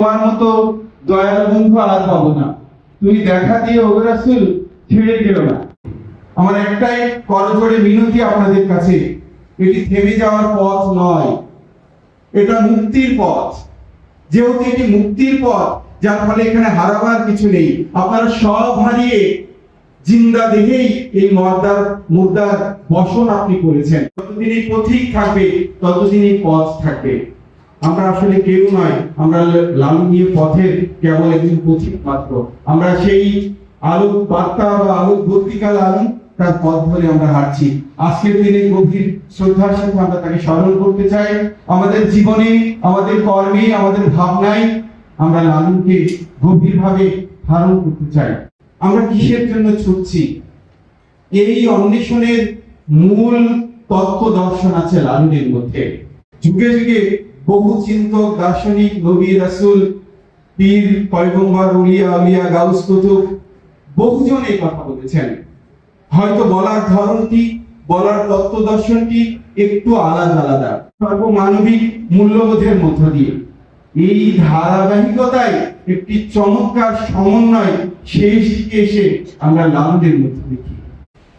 তোমার মতো দয়ালু বন্ধু আর পাবো না, তুমি দেখা দিয়ে ও রাসূল ছেড়ে দিও না। আমার একটাই করজোড়ে মিনতি আপনাদের কাছে, এটি থেমে যাওয়ার পথ নয়, এটা মুক্তির পথ। যেহেতু এটি মুক্তির পথ, যার ফলে এখানে হারাবার কিছু নেই। আপনারা সব হারিয়ে জিন্দা দেহেই এই মুর্দার বসন আপনি করেছেন। যতদিন এই পথিক থাকবে ততদিন এই পথ থাকবে। আমরা আসলে কেউ নয়, আমরা লালনীয় পথের কেবল একজন পথিক মাত্র। আমরা সেই আলোক বার্তা বা আলোক বর্তিকাল আলো তার পথ ধরে আমরা হাঁটছি। আজকের দিনে গভীর শ্রদ্ধার সাথে আমরা তাকে স্মরণ করতে চাই। আমাদের জীবনে, আমাদের কর্মে, আমাদের ভাবনায় আমরা লালনকে গভীরভাবে ধারণ করতে চাই। আমরা কিসের জন্য ছুটছি? এই অন্বেষণের মূল তত্ত্ব দর্শন আছে লালনের মধ্যে। যুগে যুগে বহু চিন্তক, দার্শনিক, নবী, রাসূল, পীর, পয়গম্বর, উলিয়া, আউলিয়া, গাউস, কুতুব বহুজন এই কথা বলেছেন। হয়তো বলার ধরনটি, বলার তত্ত্ব দর্শনটি একটু আলাদা আলাদা, সর্বমানবিক মূল্যবোধের মধ্য দিয়ে। এই ধারাবাহিকতায় একটি চমৎকার সমন্বয় শেষ দিকে এসে আমরা লালনের মধ্যে দেখি।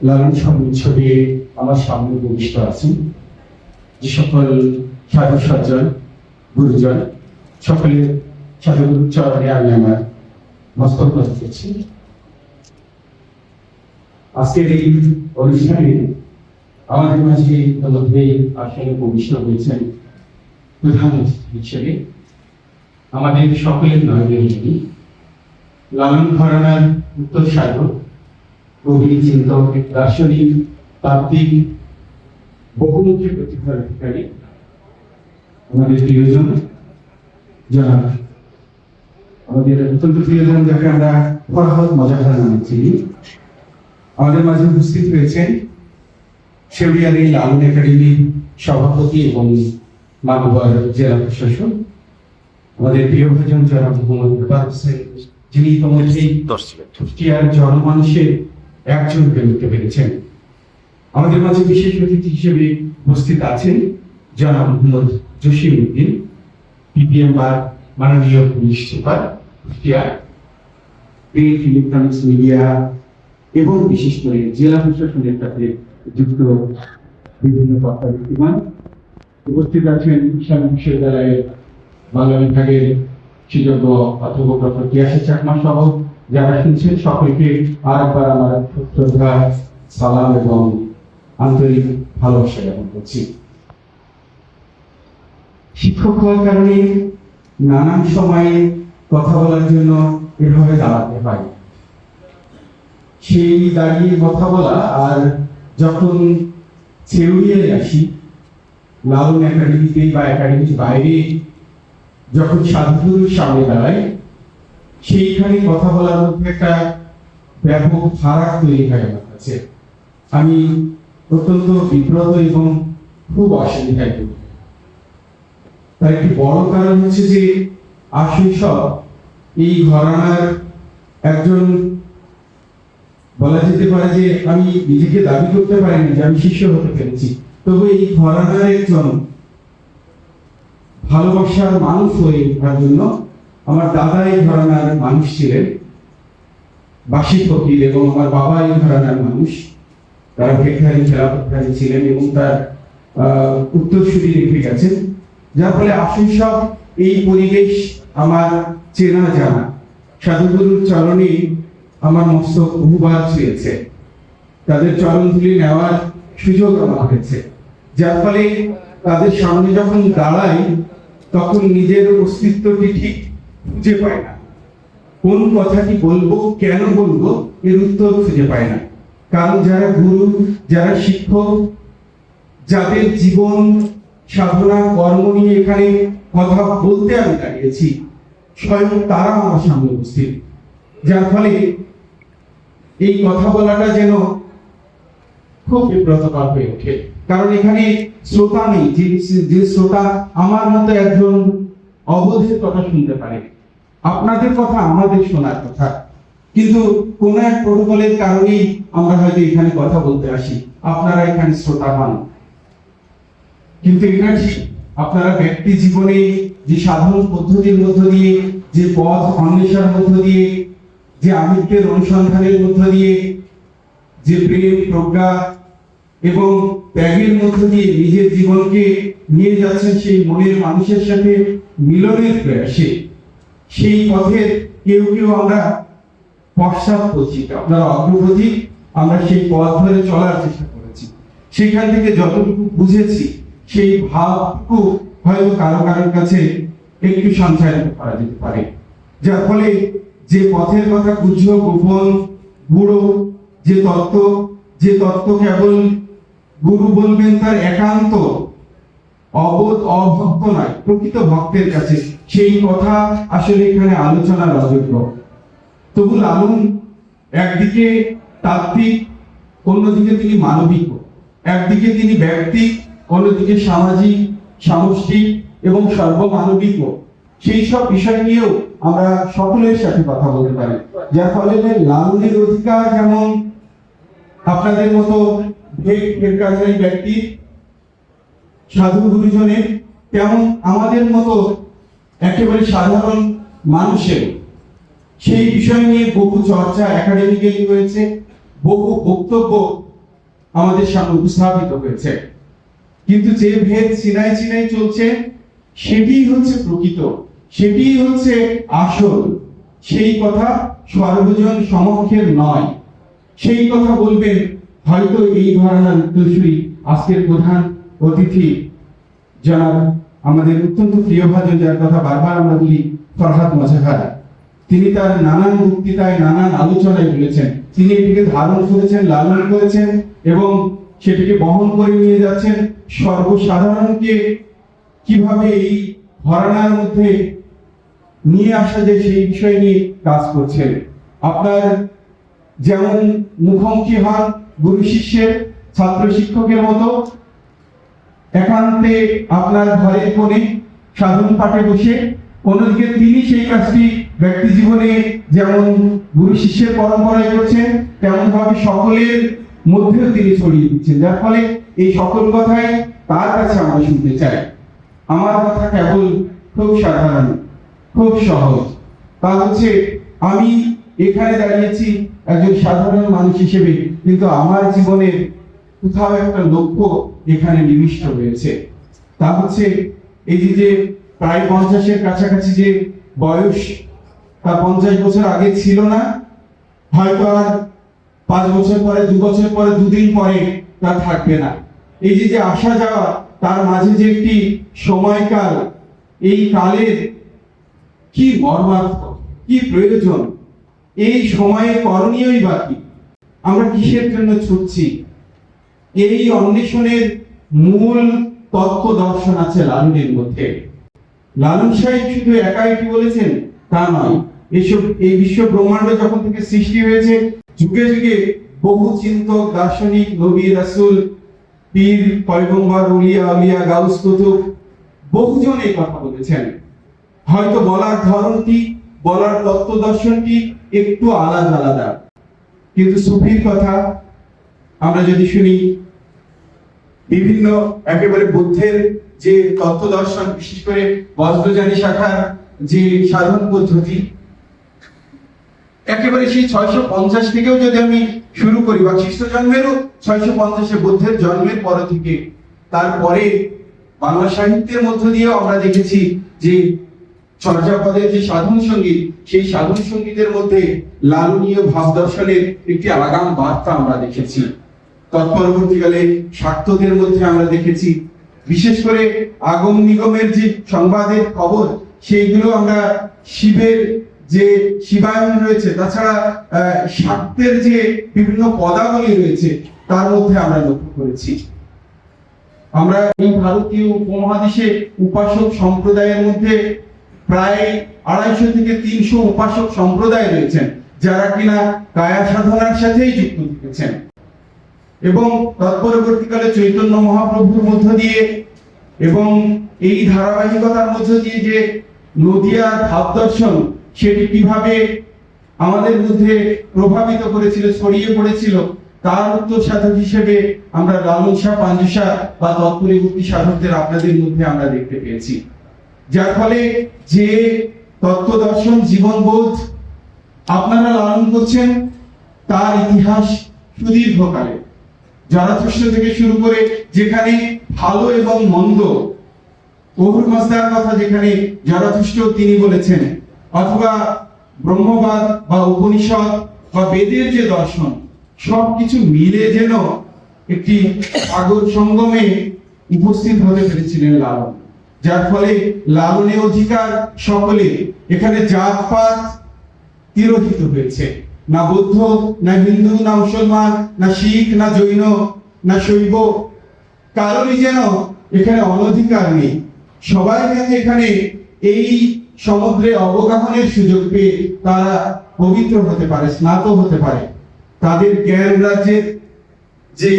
লালন সঙ্গীত ছবি আমার সামনে উপবিষ্ট আছেন যে সকল সাধু সজ্জন, গুরুজন, সকলের সাধুগুরুর চরণে আমি আমার মস্তক নত করছি। আজকের এই অনুষ্ঠানে আমাদের মাঝে ইতিমধ্যেই আসলে উপবিষ্ট হয়েছেন প্রধান অতিথি হিসেবে আমাদের সকলের নয়নের যিনি লালন ঘরানার উত্তর সাধক, কবি, চিন্তক, দার্শনিক, তাত্ত্বিক, বহুমুখী প্রতিভার অধিকারী আমাদের প্রিয়জন, যারা আমাদের অত্যন্ত প্রিয়জন, যাকে আমরা ফরহাদ মজাদার নামে চিনি, আমাদের মাঝে উপস্থিত হয়েছেন শেউরিয়ার এই লালন একাডেমির সভাপতি এবং মাগুবার জেলা প্রশাসক, আমাদের প্রিয় ভাজন যারা মোহাম্মদ ইকবাল হোসেন, যিনি ইতিমধ্যেই কুষ্টিয়ার জনমানুষের একজন হয়ে উঠতে পেরেছেন। আমাদের মাঝে বিশেষ অতিথি হিসেবে উপস্থিত আছেন জনাব মোহাম্মদ জসিমউদ্দিন, পিপিএম বা মাননীয় police super Kushtia, print electronics media এবং বিশেষ করে জেলা প্রশাসনের সাথে যুক্ত বিভিন্ন কর্তা ব্যক্তিগণ। উপস্থিত আছেন ইসলামী বিশ্ববিদ্যালয়ের বাংলা বিভাগের সুযোগ্য অধ্যাপক ডক্টর তিয়াসের চাকমা সহ যারা শুনছেন সকলকে আরেকবার আমার শ্রদ্ধা, সালাম এবং আন্তরিক ভালোবাসা জ্ঞাপন করছি। শিক্ষক হওয়ার কারণে নানান সময়ে কথা বলার জন্য এভাবে দাঁড়াতে হয়। সেই দাঁড়িয়ে কথা বলা আর যখন ছেউরিয়ায় আসি, লালন একাডেমিতে বা একাডেমির বাইরে যখন সাধুগুরুর সামনে দাঁড়াই, সেইখানে কথা বলার মধ্যে একটা ব্যাপক ফারাক তৈরি হয় আমার কাছে। আমি অত্যন্ত বিব্রত এবং খুব অসুবিধায় পড়ি। তার একটি বড় কারণ হচ্ছে যে আশৈশব এই ঘরানার একজন, বলা যেতে পারে যে আমি নিজেকে দাবি করতে পারিনি যে আমি শিষ্য হতে পেরেছি, তবে এই ঘরানার একজন ভালোবাসার মানুষ হয়ে ওঠার জন্য আমার দাদা এই ঘরানার মানুষ ছিলেন, বাসি ফকির, এবং আমার বাবা এই ঘরানার মানুষ, তারা ভিখারি, খেলাপথধারী ছিলেন এবং তার উত্তরসূরি রেখে গেছেন। যার ফলে আশৈশব এই পরিবেশ আমার চেনা জানা। সাধুগুরুর চরণে আমার মস্তক বহুবার ছুঁয়েছে, তাদের চরণধুলি নেওয়ার সুযোগ আমার হয়েছে। যার ফলে তাদের সামনে যখন দাঁড়াই তখন নিজের অস্তিত্বটি ঠিক খুঁজে পায় না। কোন কথাটি বলবো, কেন বলবো, এর উত্তর খুঁজে পায় না। কারণ যারা গুরু, যারা শিক্ষক, যাদের জীবন সাধনা কর্ম নিয়ে এখানে কথা বলতে আমি দাঁড়িয়েছি, স্বয়ং তারা আমার সামনে উপস্থিত। যার ফলে এই কথা বলাটা যেন খুব বিব্রতকর হয়ে ওঠে। কারণ এখানে শ্রোতা নেই, যে শ্রোতা আমার মতো একজন অবধের কথা শুনতে পারে। আপনাদের কথা আমাদের শোনার কথা, কিন্তু কোন এক প্রোটোকলের কারণেই আমরা হয়তো এখানে কথা বলতে আসি, আপনারা এখানে শ্রোতা হন। কিন্তু এটা আপনারা ব্যক্তি জীবনে যে সাধন পদ্ধতির মধ্য দিয়ে, যে পথ অন্বেষণের মধ্য দিয়ে, যে আমিত্বের অনুসন্ধানের মধ্য দিয়ে, যে প্রেম প্রজ্ঞা এবং ত্যাগের মধ্য দিয়ে নিজের জীবনকে নিয়ে যাচ্ছেন সেই মনের মানুষের সাথে মিলনের প্রয়াসে, সেই পথের কেউ কেউ আমরা পশ্চাৎপথিক, আপনারা অগ্রপথিক, আমরা সেই পথ ধরে চলার চেষ্টা করেছি। সেখান থেকে যতটুকু বুঝেছি সেই ভাবটুকু হয়তো কারো কারোর কাছে একটু সঞ্চারিত করা যেতে পারে, যার ফলে যে পথের কথা গুহ্য গোপন গুড়ো, যে তত্ত্ব কেবল গুরু বলবেন তার একান্ত অবোধ অভক্ত নয়, প্রকৃত ভক্তের কাছে, সেই কথা আসলে এখানে আলোচনার অযোগ্য। তবু লালন একদিকে তাত্ত্বিক, অন্যদিকে তিনি মানবিক, একদিকে তিনি ব্যক্তি, অন্যদিকে সামাজিক, সামষ্টিক এবং সর্বমানবিক, সেই সব বিষয় নিয়েও আমরা সকলের সাথে কথা বলতে পারি, যার ফলে লালনের অধিকার যেমন আপনাদের মতো ভেটকাধারী ব্যক্তি সাধু গুরুজনের, তেমন আমাদের মতো একেবারে সাধারণ মানুষের সেই বিষয় নিয়ে বহু চর্চা একাডেমিক্যালি হয়েছে, বহু বক্তব্য আমাদের সামনে উপস্থাপিত হয়েছে। কিন্তু যে ভেদ চিনাই চিনাই চলছে, সেটি হচ্ছে প্রকৃত, সেটি হচ্ছে আসল। সেই কথা সর্বজন সমক্ষের নয়, সেই কথা বলবেন হয়তো এই ঘরানার উত্তরসূরি আজকের প্রধান অতিথি যারা আমাদের অত্যন্ত প্রিয়ভাজন, যার কথা বারবার আমরা বলি, ফরহাদ মোজাহার। তিনি তার নানান বক্তৃতায়, নানান আলোচনায় বলেছেন, তিনি এটিকে ধারণ করেছেন, লালন করেছেন এবং সেটিকে বহন করে নিয়ে যাচ্ছেন। সর্বসাধারণকে কিভাবে এই ঘরানার মধ্যে নিয়ে আসা যায় সেই বিষয় নিয়ে কাজ করছেন। আপনার যেমন মুখোমুখি হন গুরু শিষ্যের, ছাত্র শিক্ষকের মতো, একান্তে আপনার ঘরের কোণে সাধন পাঠে বসে, অন্যদিকে তিনি সেই কাজটি ব্যক্তি জীবনে যেমন গুরু শিষ্যের পরম্পরায় করছেন, তেমন ভাবে সকলের মধ্যেও তিনি ছড়িয়ে দিচ্ছেন, যার ফলে এই সকল কথাই তার কাছে আমরা শুনতে চাই। আমার কথা কেবল খুব সাধারণ, খুব সহজ, তা হচ্ছে আমি এখানে দাঁড়িয়েছি একজন সাধারণ মানুষ হিসেবে, কিন্তু আমার জীবনের কোথাও একটা লক্ষ্য এখানে নিবিষ্ট হয়েছে। তা হচ্ছে এই যে প্রায় 50-এর কাছাকাছি যে বয়স, তা 50 বছর আগে ছিল না, হয়তো আর 5 বছর পরে, 2 বছর পরে, 2 দিন পরে তা থাকবে না। এই যে আসা যাওয়া, তার মাঝে যে একটি সময়কাল, এই কালের কি মর্মার্থ, কি প্রয়োজন, এই সময়ে করণীয়ই বাকি, আমরা কিসের জন্য ছুটছি, এই অন্বেষণের মূল তত্ত্ব দর্শন আছে লালনের মধ্যে। লালন সাহেব শুধু একাই কি বলেছেন তা নয়, এই বিশ্ব ব্রহ্মাণ্ড যখন থেকে সৃষ্টি হয়েছে, যুগে যুগে বহু চিন্তক, দার্শনিক, নবী, রাসূল, পীর, পয়গম্বর, উলিয়া, আউলিয়া, গাউস, কুতুব, বহুজন এই কথা বলেছেন। হয়তো বলার ধরনটি, বলার তত্ত্ব দর্শনটি একটু আলাদা আলাদা, কিন্তু সুফির কথা আমরা যদি শুনি, বিভিন্ন একেবারে বুদ্ধের যে তত্ত্ব দর্শন, বিশেষ করে বজ্রযানী শাখার যে সাধন পদ্ধতি, একেবারে সেই 650 থেকেও যদি আমি শুরু করি, বা খ্রিস্ট জন্মেরও 650-এ বুদ্ধের জন্মের পর থেকে, তারপরে বাংলা সাহিত্যের মধ্য দিয়েও আমরা দেখেছি যে চর্যাপদের যে সাধন সঙ্গীত, সেই সাধন সঙ্গীতের মধ্যে লালনীয় ভাব দর্শনের একটি আগাম বার্তা আমরা দেখেছি। তৎপরবর্তীকালে শাক্তদের মধ্যে আমরা দেখেছি, বিশেষ করে আগম নিগমের যে সংবাদের খবর, সেইগুলো আমরা শিবের যে শিবায়ন রয়েছে, তাছাড়া শাক্তের যে বিভিন্ন পদাবলী রয়েছে, তার মধ্যে আমরা লক্ষ্য করেছি। আমরা এই ভারতীয় উপমহাদেশে উপাসক সম্প্রদায়ের মধ্যে প্রায় 250 থেকে 300 উপাসক সম্প্রদায় রয়েছেন, যারা কিনা কায়া সাধনার সাথেই যুক্ত থেকেছেন। এবং তৎপরবর্তীকালে চৈতন্য মহাপ্রভুর মধ্য দিয়ে এবং এই ধারাবাহিকতার মধ্য দিয়ে যে নদিয়ার ভাব দর্শন, সেটি কিভাবে আমাদের মধ্যে প্রভাবিত করেছিল, ছড়িয়ে পড়েছিল, তার উত্তর সাধক হিসেবে আমরা লালন শাহ, পাঞ্জু শাহ বা তৎপরবর্তী সাধকদের আপনাদের মধ্যে আমরা দেখতে পেয়েছি। যার ফলে যে তত্ত্ব দর্শন জীবনবোধ আপনারা লালন করছেন তার ইতিহাস সুদীর্ঘকালে, জরাথুস্ট থেকে শুরু করে যেখানে ভালো এবং মন্দ, ওহুর মাজদার কথা যেখানে জরাথুস্ট তিনি বলেছেন, অথবা ব্রহ্মবাদ বা উপনিষদ বা বেদের যে দর্শন, সবকিছু মিলে যেন একটি সাগর সঙ্গমে উপস্থিত হতে পেরেছিলেন লালন। যার ফলে লালনের অধিকার সকলে, এখানে জাতপাত তিরোহিত হয়েছে, না বৌদ্ধ, না হিন্দু, না মুসলমান, না শিখ, না জৈন, না শৈব, কারোরই যেন এখানে অনধিকার নেই। সবাই যেন এখানে এই সমুদ্রে অবগাহনের সুযোগ পেয়ে তারা পবিত্র হতে পারে, স্নাত হতে পারে, তাদের জ্ঞান রাজ্যের যে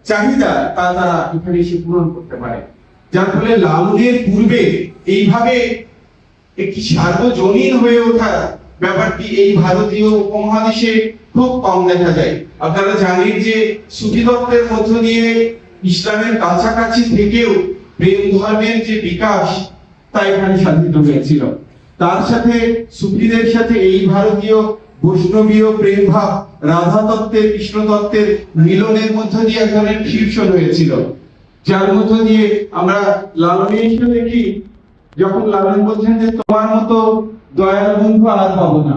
চাহিদা তা তারা এখানে এসে পূরণ করতে পারে। যার ফলে লালনের পূর্বে এইভাবে একটি সার্বজনীন হয়ে ওঠা ব্যাপারটি এই ভারতীয় উপমহাদেশে খুব কম দেখা যায়। আপনারা জানেন যে সুফি তত্ত্বের মধ্য দিয়ে ইসলামের কাছাকাছি থেকেও প্রেম ধর্মের যে বিকাশ তা এখানে সাধিত হয়েছিল। তার সাথে সুফিদের সাথে এই ভারতীয় বৈষ্ণবীয় প্রেম ভাব রাধা তত্ত্বের, কৃষ্ণ তত্ত্বের মিলনের মধ্য দিয়ে এক ধরনের ফিউশন হয়েছিল, যার মধ্য দিয়ে আমরা লালনের এসে দেখি যখন লালন বলছেন যে তোমার মতো দয়াল বন্ধু আর পাবো না,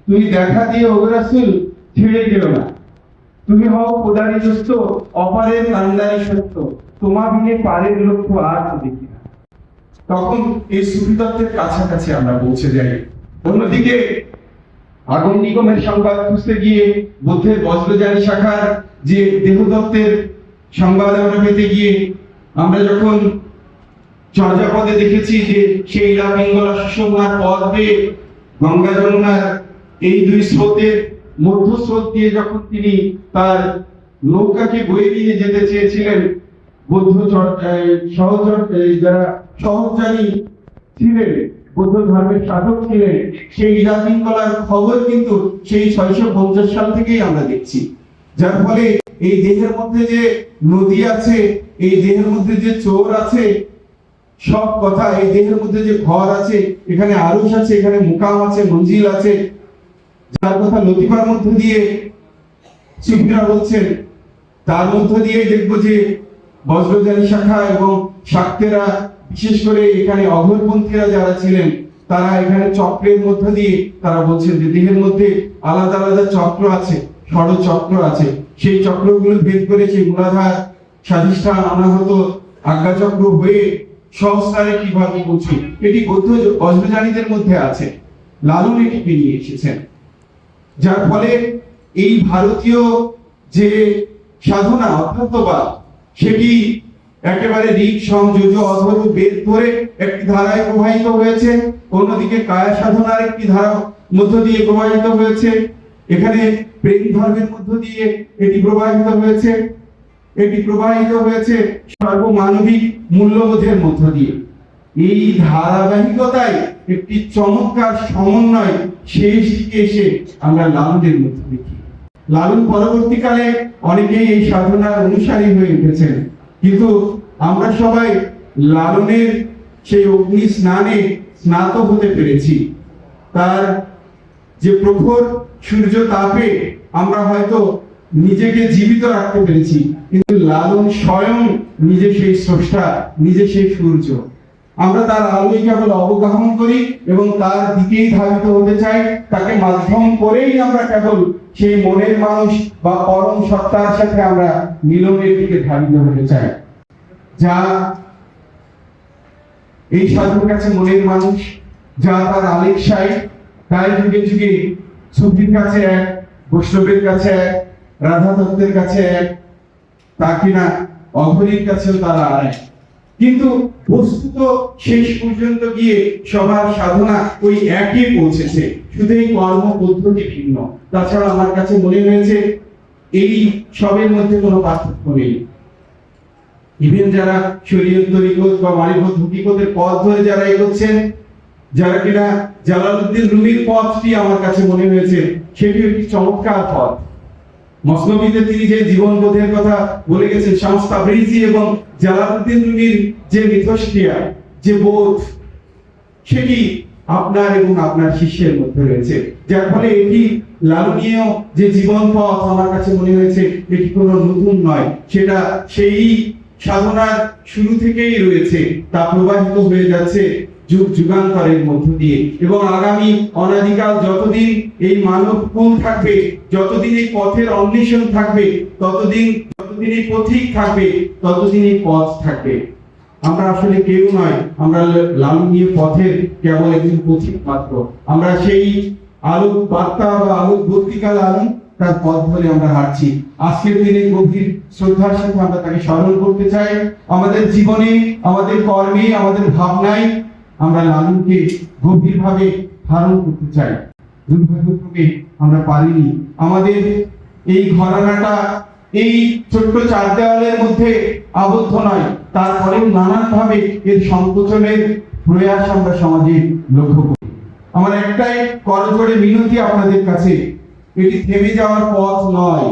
তুমি দেখা দিয়ে ও রাসূল ছেড়ে দিও না, তুমি হও খোদারি দোস্ত, অপারের কান্দারি সত্য, তোমার বিনে পারের লক্ষ্য আর তো দেখি না। তখন এই সুফি তত্ত্বের কাছাকাছি আমরা পৌঁছে যাই। অন্যদিকে আগুন নিগমের সংবাদ খুঁজতে গিয়ে বুদ্ধের বজ্রযানী শাখার যে দেহতত্ত্বের সংবাদ আমরা পেতে গিয়ে আমরা যখন চর্যাপদে দেখেছি যে সেই পিঙ্গলা সুষমার পথ বেয়ে গঙ্গা যমুনার এই দুই স্রোতের মধ্য স্রোত দিয়ে যখন তিনি তার নৌকাকে বয়ে নিয়ে যেতে চেয়েছিলেন, বৌদ্ধ যারা সহজানী ছিলেন, বৌদ্ধ ধর্মের সাধক ছিলেন, সেই পিঙ্গলার খবর কিন্তু সেই 650 সাল থেকেই আমরা দেখছি। যার ফলে এই দেহের মধ্যে যে নদী আছে, এই দেহের মধ্যে যে চোর আছে, সব কথা, এই দেহের মধ্যে যে ঘর আছে, এখানে আরুষ আছে, এখানে মুকাম আছে, মঞ্জিল আছে, যার কথা লতিফার মধ্য দিয়ে সুফিরা বলছেন, তার মধ্য দিয়ে দেখবো যে বজ্রযানী শাখা এবং শাক্তেরা, বিশেষ করে এখানে অঘরপন্থীরা যারা ছিলেন, তারা এখানে চক্রের মধ্য দিয়ে তারা বলছেন যে দেহের মধ্যে আলাদা আলাদা চক্র আছে, ষড়চক্র আছে, সেই চক্রগুলো ভেদ করে সেই মূলাধার স্বাধিষ্ঠান অনাহত আজ্ঞাচক্র হয়ে সহস্রারে কিভাবে পৌঁছে, এটি বৌদ্ধ বজ্রযানীদের মধ্যে আছে। লালন এটিকে নিয়ে এসেছেন। যার ফলে এই ভারতীয় যে সাধনা অধ্যাত্মবাদ, সেটি একেবারে ঋক সংযোজ অধর্ব বেদ ধরে একটি ধারায় প্রবাহিত হয়েছে, অন্যদিকে কায়া সাধনার একটি ধারা মধ্য দিয়ে প্রবাহিত হয়েছে, এখানে প্রেম ধর্মের মধ্য দিয়ে এটি প্রবাহিত হয়েছে, এটি প্রবাহিত হয়েছে সর্বমানবিক মূল্যবোধের মধ্য দিয়ে। এই ধারাবাহিকতায় একটি চমৎকার সমন্বয় শেষ দিকে এসে আমরা লালনের মধ্যে দেখি। লালন পরবর্তীকালে অনেকেই এই সাধনার অনুসারী হয়ে উঠেছেন, কিন্তু আমরা সবাই লালনের সেই অগ্নি স্নানে স্নাত হতে পেরেছি। তার যে প্রখর সূর্য তাপে আমরা হয়তো নিজেকে জীবিত রাখতে পেরেছি, কিন্তু লালন স্বয়ং নিজে সেই স্রষ্টা, নিজে সেই সূর্য। আমরা তার আলোয় কেবল অবগাহন করি এবং তার দিকেই ধাবিত হতে চাই, তাকে মাধ্যম করেই আমরা কেবল সেই মনের মানুষ বা পরম সত্তার সাথে আমরা মিলনের দিকে ধাবিত হতে চাই। যা এই সাধুর কাছে মনের মানুষ, যা তার আলেকশাই, তাই যুগে যুগে সুফির কাছে এক, বৈষ্ণবের কাছে এক, রাধা তত্ত্বের কাছে এক, তা কিনা অঘরীর কাছেও তারা এক। কিন্তু বস্তুত শেষ পর্যন্ত গিয়ে সবার সাধনা ওই একই পৌঁছেছে, শুধু এই কর্ম পদ্ধতি ভিন্ন। তাছাড়া আমার কাছে মনে হয়েছে এই সবের মধ্যে কোনো পার্থক্য নেই। ইভেন যারা শরীয়ত তরিকত বা মারিফত হকিকতের পথ ধরে যারা এগোচ্ছেন, যারা কিনা জালালউদ্দিন রুমির পথটি আমার কাছে মনে হয়েছে সেটি একটি চমৎকার পথ। মসনবীতে তিনি যে জীবনবোধের কথা বলে গেছেন, শামস তাবরিজি এবং জালালউদ্দিন রুমির যে মিথস্ক্রিয়া, যে বোধ, সেটি আপনার এবং আপনার শিষ্যের মধ্যে রয়েছে, যার ফলে এটি লালনীয় যে জীবন পথ আমার কাছে মনে হয়েছে এটি কোনো নতুন নয়, সেটা সেই সাধনার শুরু থেকেই রয়েছে, তা প্রবাহিত হয়ে যাচ্ছে যুগ যুগান্তরের মধ্য দিয়ে, এবং আগামী অনাদিকাল যতদিন এই মানব কুল থাকবে, যতদিন এই পথের অন্বেষণ থাকবে, যতদিন এই পথিক থাকবে, ততদিন এই পথ থাকবে। আমরা আসলে কেউ নয়, আমরা লালনীয় পথের কেবল একজন পথিক মাত্র। আমরা সেই আলোক বার্তা বা আলোক বর্তিকা লালন তার পথ ধরে আমরা হাঁটছি। আজকের দিনে গভীর শ্রদ্ধার সাথে আমরা তাকে স্মরণ করতে চাই। আমাদের জীবনে, আমাদের কর্মে, আমাদের ভাবনায় আমরা লালনকে গভীরভাবে ধারণ করতে চাই। দুর্ভাগ্যক্রমে আমরা পারিনি। আমাদের এই ঘরানাটা এই ছোট্ট চার দেওয়ালের মধ্যে আবদ্ধ নয়, তারপরেও নানানভাবে এর সংকোচনের প্রয়াস আমরা সমাজে লক্ষ্য করি। আমার একটাই করজোড়ে মিনতি আপনাদের কাছে, এটি থেমে যাওয়ার পথ নয়,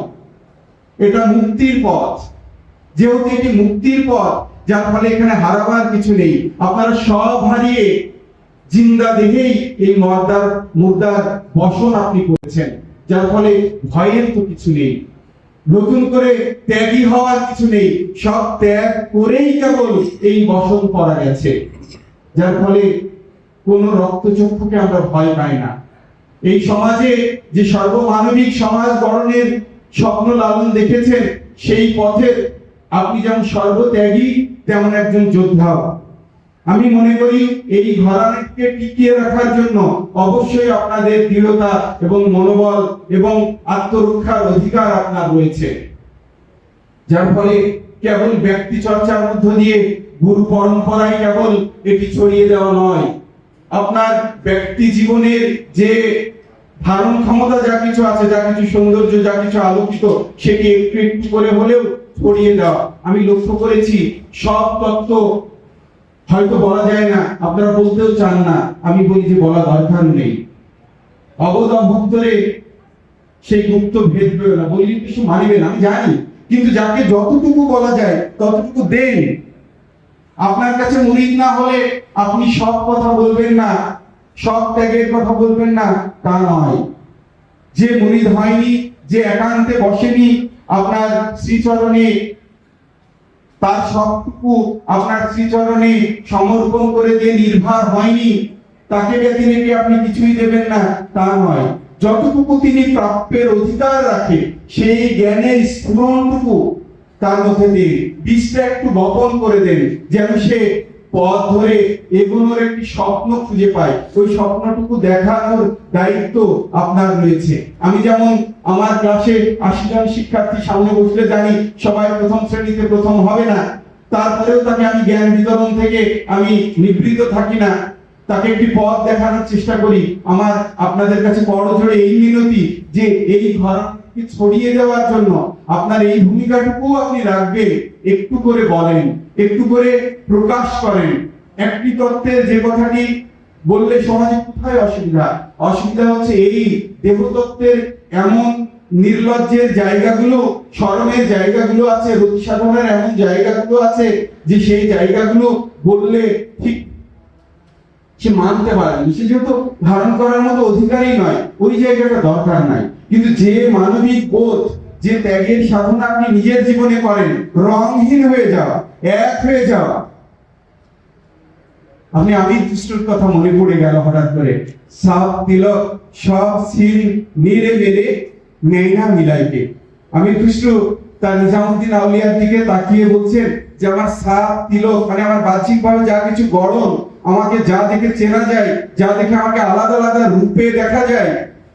এটা মুক্তির পথ। যেহেতু এটি মুক্তির পথ, যার ফলে এখানে হারাবার কিছু নেই। আপনারা সব হারিয়ে জিন্দা দেহেই এই মুর্দার বসন আপনি করেছেন, যার ফলে ভয়ের তো কিছু নেই, নতুন করে ত্যাগী হওয়ার কিছু নেই, সব ত্যাগ করেই কেবল এই বসন করা গেছে, যার ফলে কোন রক্তচক্ষুকে আমরা ভয় পাই না। এই সমাজে যে সর্বমানবিক সমাজ গঠনের স্বপ্ন লালন দেখেছেন, সেই পথে আপনি যেমন সর্বত্যাগী তেমন একজন যোদ্ধাও। আমি মনে করি এই ঘরানাকে টিকিয়ে রাখার জন্য অবশ্যই আপনাদের দৃঢ়তা এবং মনোবল এবং আত্মরক্ষার অধিকার আপনার রয়েছে, যার ফলে কেবল ব্যক্তি চর্চার মধ্য দিয়ে গুরু পরম্পরায় কেবল এটি ছড়িয়ে দেওয়া নয়, আপনার ব্যক্তি জীবনের যে ধারণ ক্ষমতা যা কিছু আছে, যা কিছু সৌন্দর্য, যা কিছু আলোকিত, সেটি একটু একটু করে হলেও ছড়িয়ে দেওয়া। আমি লক্ষ্য করেছি সব তত্ত্ব হয়তো বলা যায় না, আপনারা বলতেও চান না, আমি বলি যে বলা দরকার নেই। অবদ অভ্যন্তরে সেই গুপ্ত ভেদ পেও না, বলি কিছু মানিবেন আমি জানি, কিন্তু যাকে যতটুকু বলা যায় ততটুকু দেন। আপনার কাছে মুরিদ না হলে আপনি সব কথা বলবেন না, সব ত্যাগের কথা বলবেন না, তা নয়। যে মুরিদ হয়নি, যে একান্তে বসেনি আপনার শ্রীচরণে, তার সবটুকু আপনার শ্রীচরণে সমর্পণ করে দিয়ে নির্ভর হয়নি, তাকে ব্যতী রেখে আপনি কিছুই দেবেন না, তা নয়। যতটুকু তিনি প্রাপ্যের অধিকার রাখে, সেই জ্ঞানের স্ফুরণটুকু তার মধ্যে দিয়ে বীজটা একটু বপন করে দেন, যেন সে পথ ধরে এগোনোর একটি স্বপ্ন খুঁজে পায়। ওই স্বপ্নটুকু দেখানোর দায়িত্ব আপনার রয়েছে। আমি যেমন আমার ক্লাসে ৮০ জন শিক্ষার্থী সামনে বসলে জানি সবাই প্রথম শ্রেণীতে প্রথম হবে না, তারপরেও তাকে আমি জ্ঞান বিতরণ থেকে আমি নিবৃত থাকি না, তাকে একটি পথ দেখানোর চেষ্টা করি। আমার আপনাদের কাছে করজোড়ে এই মিনতি যে এই ঘরকে ছড়িয়ে দেওয়ার জন্য আপনার এই ভূমিকাটুকু আপনি রাখবেন, একটু করে বলেন, একটু করে প্রকাশ করেন। একটি তত্ত্বের যে কথাটি বললে সমাজে কোথায় অসুবিধা? অসুবিধা হচ্ছে এই দেহতত্ত্বের এমন নির্লজ্জের জায়গাগুলো, শরমের জায়গাগুলো আছে, রতি সাধনের এমন জায়গাগুলো আছে যে সেই জায়গাগুলো বললে ঠিক সে মানতে পারেনি, সে যেহেতু ধারণ করার মতো অধিকারই নয়, ওই জায়গাটা দরকার নাই। কিন্তু যে মানবিক বোধ, যে ত্যাগের সাধনা আপনি নিজের জীবনে করেন, রংহীন হয়ে যাওয়া, এক হয়ে যাওয়া। আপনি আমির কৃষ্ণর কথা মনে পড়ে গেল হঠাৎ করে, সব তিলক সব সিল নিরে মেরে নেইনা মিলাইকে। আমির কৃষ্ণ তার নিজামুদ্দিন আউলিয়ার দিকে তাকিয়ে বলছেন যে আমার সাপ তিলক, মানে আমার বাহ্যিকভাবে যা কিছু গড়ন, আমাকে যা দেখে চেনা যায়, যা দেখে আমাকে আলাদা আলাদা রূপে দেখা যায়,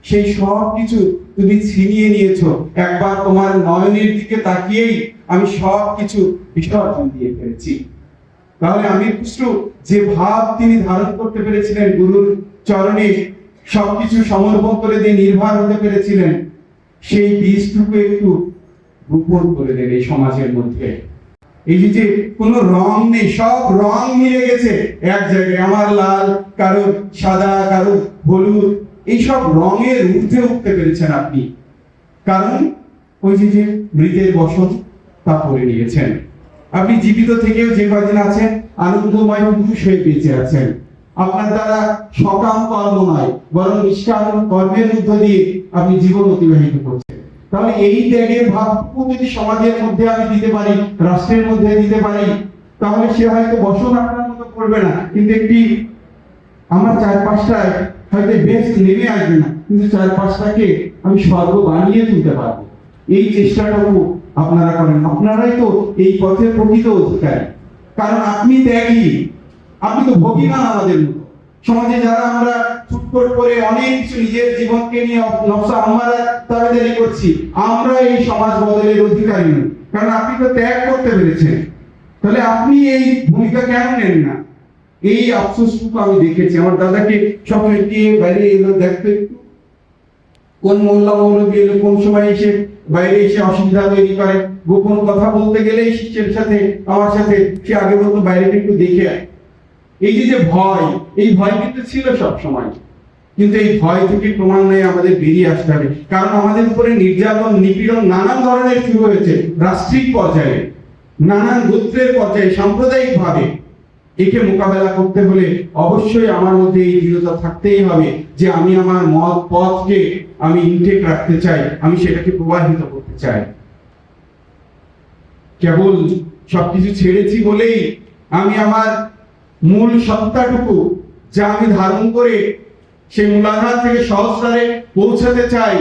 সেই সব কিছু তুমি ছিনিয়ে নিয়েছো। একবার তোমার নয়নের দিকে তাকিয়েই আমি সব কিছু বিসর্জন দিয়ে ফেলেছি। তাহলে আমির কৃষ্ণ যে ভাব তিনি ধারণ করতে পেরেছিলেন, গুরুর চরণে সবকিছু সমর্পণ করে দিয়ে নির্ভর হতে পেরেছিলেন, সেই বীজটুকু একটু রোপণ করে দেন এই সমাজের মধ্যে। এই যে কোনো রং নেই, সব রং মিলে গেছে এক জায়গায়, আমার লাল, কারোর সাদা, কারোর হলুদ, এই সব রঙের ঊর্ধ্বে উঠতে পেরেছেন আপনি, কারণ ওই যে মৃতের বসন তা করে নিয়েছেন। আপনি জীবিত থেকেও যে কদিন আছেন আনন্দময় পুরুষ হয়ে বেঁচে আছেন। আপনার দ্বারা সকাম কর্ম নয়, বরং নিষ্কাম কর্মের মধ্য দিয়ে আপনি জীবন অতিবাহিত করছেন। তাহলে এই ত্যাগের ভাবটুকু যদি সমাজের মধ্যে আমি দিতে পারি, রাষ্ট্রের মধ্যে দিতে পারি, তাহলে সে হয়তো বসন আপনার মতো করবে না, কিন্তু একটি আমার চারপাশটায় হয়তো বেশ নেমে আসবে না, কিন্তু চারপাশটাকে আমি স্বর্গ বানিয়ে তুলতে পারবো। এই চেষ্টাটুকু আপনারা করেন। আপনারাই তো এই পথের প্রকৃত অধিকারী, কারণ আপনি ত্যাগী, আপনি তো ভোগী না আমাদের মতো। সমাজে যারা আমরা ছুটফট করে অনেক কিছু নিজের জীবনকে নিয়ে নকশা আমরা দাবিদারি করছি, আমরা এই সমাজ বদলের অধিকারী নই, কারণ আপনি তো ত্যাগ করতে পেরেছেন। তাহলে আপনি এই ভূমিকা কেন নেন না? এই আফসোসটুকু আমি দেখেছি। আমার দাদাকে সকালে গিয়ে বাইরে এলো দেখতে, কোন মোল্লা মৌলবী এলো কোন সময় এসে বাইরে এসে অসুবিধা তৈরি করে, গোপন কথা বলতে গেলে শিষ্যের সাথে আমার সাথে সে আগে বলতো বাইরেটা একটু দেখে আয়। এই যে ভয়, এই ভয় কিন্তু ছিল সব সময়, কিন্তু এই ভয় থেকে ক্রমান্বয়ে আমাদের বেরিয়ে আসতে হবে। কারণ আমাদের উপরে নির্যাতন নিপীড়ন নানান ধরনের শুরু হয়েছে, রাষ্ট্রিক পর্যায়ে, নানান গোত্রের পর্যায়ে, সাম্প্রদায়িক ভাবে। একে মোকাবেলা করতে হলে অবশ্যই আমার মধ্যে এই দৃঢ়তা থাকতেই হবে যে আমি আমার মত পথকে আমি ইনটেক রাখতে চাই, আমি সেটাকে প্রবাহিত করতে চাই। কেবল সবকিছু ছেড়েছি বলেই আমি আমার মূল সত্তাটুকু যা আমি ধারণ করে সেই মূলাধার থেকে সহস্রারে পৌঁছাতে চাই,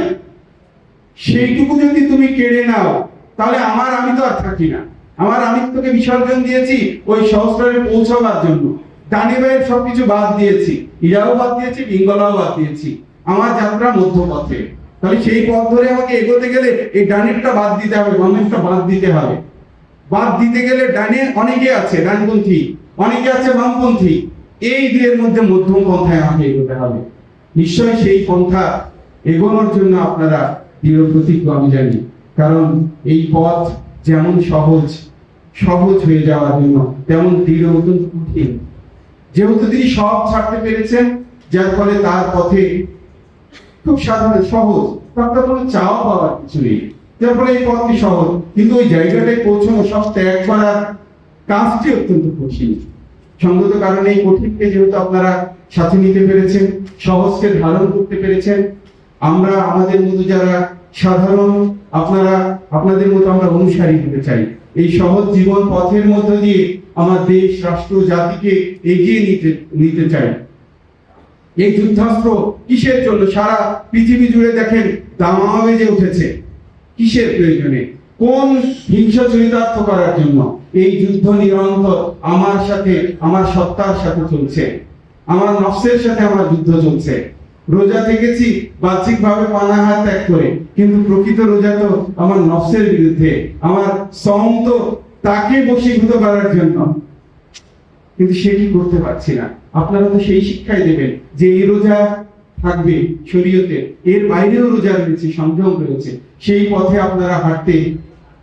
সেইটুকু যদি তুমি কেড়ে নাও, তাহলে আমি তো আর থাকি না। আমার আমিত্বকে বিসর্জন দিয়েছি ওই সহস্রারে পৌঁছাবার জন্য। ডানে বাঁয়ে সবকিছু বাদ দিয়েছি, ইরাও বাদ দিয়েছি, পিঙ্গলাও বাদ দিয়েছি। আমার যাত্রা মধ্যপথে। তাহলে সেই পথ ধরে আমাকে এগোতে গেলে এই ডানেরটা বাদ দিতে হবে, বামেরটা বাদ দিতে হবে। বাদ দিতে গেলে ডানে অনেকে আছে ডানপন্থী, অনেকে আছে বামপন্থী, এই দুয়ের মধ্যে মধ্যম পন্থায় আমাকে এগোতে হবে। নিশ্চয়ই সেই পন্থা এগোনোর জন্য আপনারা দৃঢ় প্রতিজ্ঞ আমি জানি। কারণ এই পথ যেমন সহজ হয়ে যাওয়ার জন্য তেমন দৃঢ় অত্যন্ত কঠিন। যেহেতু তিনি সব ছাড়তে পেরেছেন, যার ফলে তার পথে খুব সাধারণ সহজ, তার কোনো চাওয়া পাওয়ার কিছু নেই, যার ফলে এই পথটি সহজ। কিন্তু ওই জায়গাটায় পৌঁছানো, সব ত্যাগ করার কাজটি অত্যন্ত কঠিন। সঙ্গত কারণে এই কঠিনকে যেহেতু আপনারা সাথে নিতে পেরেছেন, সহজকে ধারণ করতে পেরেছেন, আমরা আমাদের মতো যারা সাধারণ, আপনাদের মতো আমরা অনুসারী হতে চাই। এই সহজ জীবন পথের মধ্য দিয়ে আমার দেশ, রাষ্ট্র, জাতিকে এগিয়ে নিতে চাই। এই যুদ্ধাস্ত্র কিসের জন্য? সারা পৃথিবী জুড়ে দেখেন দামামা বেজে উঠেছে। কিসের প্রয়োজনে? কোন হিংসা চরিতার্থ করার জন্য? এই যুদ্ধ নিরন্তর আমার সাথে, আমার সত্তার সাথে চলছে, আমার নফসের সাথে আমার যুদ্ধ চলছে। রোজা থেকেছি বাহ্যিক ভাবে পানাহার ত্যাগ করে, কিন্তু প্রকৃত রোজা তো আমার নফসের বিরুদ্ধে, আমার সম তো তাকে বশীভূত করার জন্য, কিন্তু সেটি করতে পারছি না। আপনারা তো সেই শিক্ষাই দেবেন যে এই রোজা থাকবে শরীয়তে, এর বাইরেও রোজা রয়েছে, সংযম রয়েছে, সেই পথে আপনারা হাঁটতে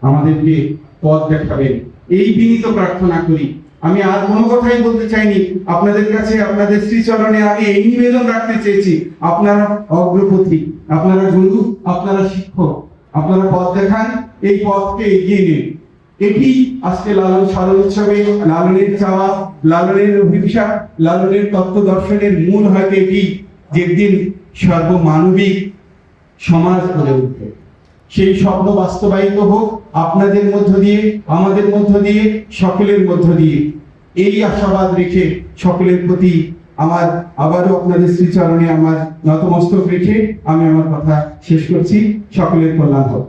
আমাদেরকে পথ দেখাবেন। এই বিনীত প্রার্থনা করি। আমি আর কোনো কথাই বলতে চাইনি। আপনাদের কাছে, আপনাদের শ্রীচরণে আমি এই নিবেদন রাখতে চেয়েছি, আপনারা অগ্রপথী, আপনারা গুরু, আপনারা শিক্ষক, আপনারা পথ দেখান, এই পথকে এগিয়ে নিন। এটি আজকে লালন স্মরণ উৎসবে লালনের চাওয়া, লালনের অভিপ্সা, লালনের তত্ত্ব দর্শনের মূল হয়তো এটি যে একদিন সর্বমানবিক সমাজ গড়ে উঠবে। সেই স্বপ্ন বাস্তবায়িত হোক আপনাদের মধ্য দিয়ে, আমাদের মধ্য দিয়ে, সকলের মধ্য দিয়ে। এই আশাবাদ রেখে সকলের প্রতি আমার আবারও আপনাদের শ্রীচরণে আমার নতমস্তক রেখে আমি আমার কথা শেষ করছি। সকলের কল্যাণ হোক।